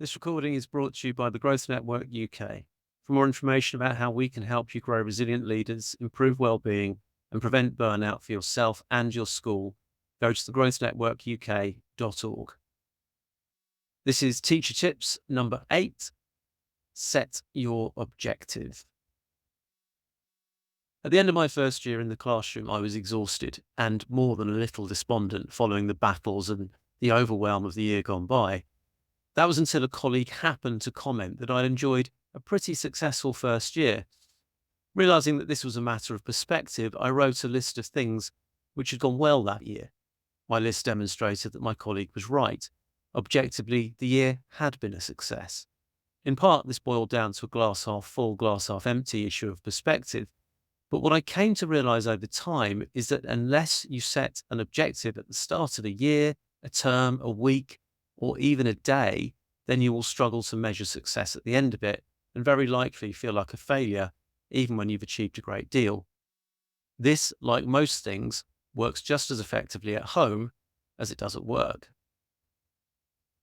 This recording is brought to you by the Growth Network UK. For more information about how we can help you grow resilient leaders, improve well-being, and prevent burnout for yourself and your school, go to thegrowthnetworkuk.org. This is Teacher Tips number 8. Set your objective. At the end of my first year in the classroom, I was exhausted and more than a little despondent following the battles and the overwhelm of the year gone by. That was until a colleague happened to comment that I'd enjoyed a pretty successful first year. Realizing that this was a matter of perspective, I wrote a list of things which had gone well that year. My list demonstrated that my colleague was right. Objectively, the year had been a success. In part, this boiled down to a glass half full, glass half empty issue of perspective. But what I came to realize over time is that unless you set an objective at the start of a year, a term, a week, or even a day, then you will struggle to measure success at the end of it and very likely feel like a failure, even when you've achieved a great deal. This, like most things, works just as effectively at home as it does at work.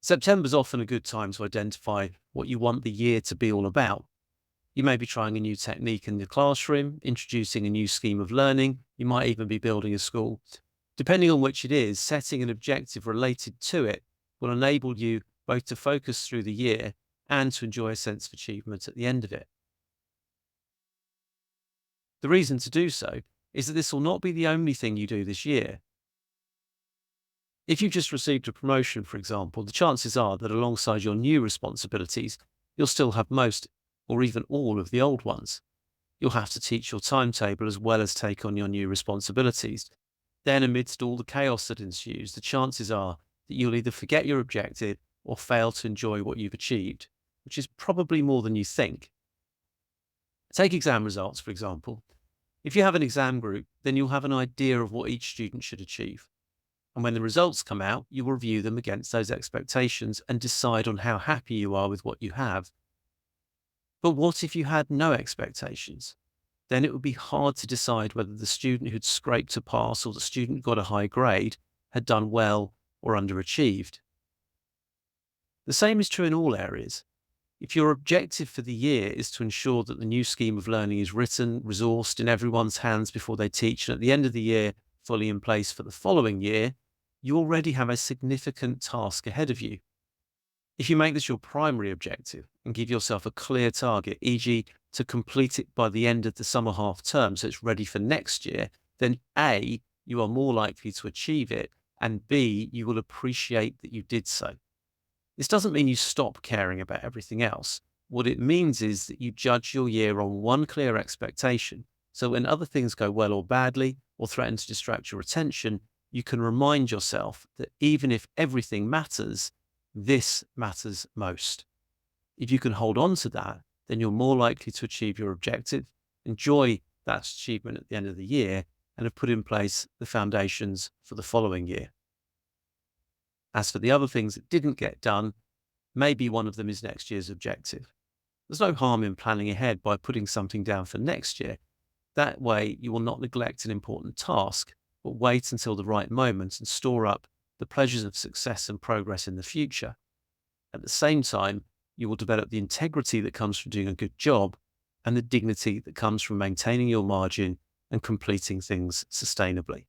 September is often a good time to identify what you want the year to be all about. You may be trying a new technique in the classroom, introducing a new scheme of learning. You might even be building a school. Depending on which it is, setting an objective related to it will enable you both to focus through the year and to enjoy a sense of achievement at the end of it. The reason to do so is that this will not be the only thing you do this year. If you've just received a promotion, for example, the chances are that alongside your new responsibilities, you'll still have most or even all of the old ones. You'll have to teach your timetable as well as take on your new responsibilities. Then, amidst all the chaos that ensues, the chances are that you'll either forget your objective or fail to enjoy what you've achieved, which is probably more than you think. Take exam results, for example. If you have an exam group, then you'll have an idea of what each student should achieve. And when the results come out, you will review them against those expectations and decide on how happy you are with what you have. But what if you had no expectations? Then it would be hard to decide whether the student who'd scraped a pass or the student who got a high grade had done well or underachieved. The same is true in all areas. If your objective for the year is to ensure that the new scheme of learning is written, resourced in everyone's hands before they teach, and at the end of the year, fully in place for the following year, you already have a significant task ahead of you. If you make this your primary objective and give yourself a clear target, e.g., to complete it by the end of the summer half term so it's ready for next year, then A, you are more likely to achieve it, and B, you will appreciate that you did so. This doesn't mean you stop caring about everything else. What it means is that you judge your year on one clear expectation, so when other things go well or badly, or threaten to distract your attention, you can remind yourself that even if everything matters, this matters most. If you can hold on to that, then you're more likely to achieve your objective, enjoy that achievement at the end of the year, and have put in place the foundations for the following year. As for the other things that didn't get done, maybe one of them is next year's objective. There's no harm in planning ahead by putting something down for next year. That way, you will not neglect an important task, but wait until the right moment and store up the pleasures of success and progress in the future. At the same time, you will develop the integrity that comes from doing a good job and the dignity that comes from maintaining your margin and completing things sustainably.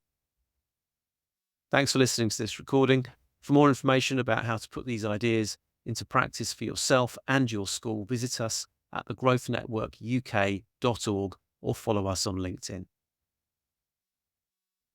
Thanks for listening to this recording. For more information about how to put these ideas into practice for yourself and your school, visit us at thegrowthnetworkuk.org or follow us on LinkedIn.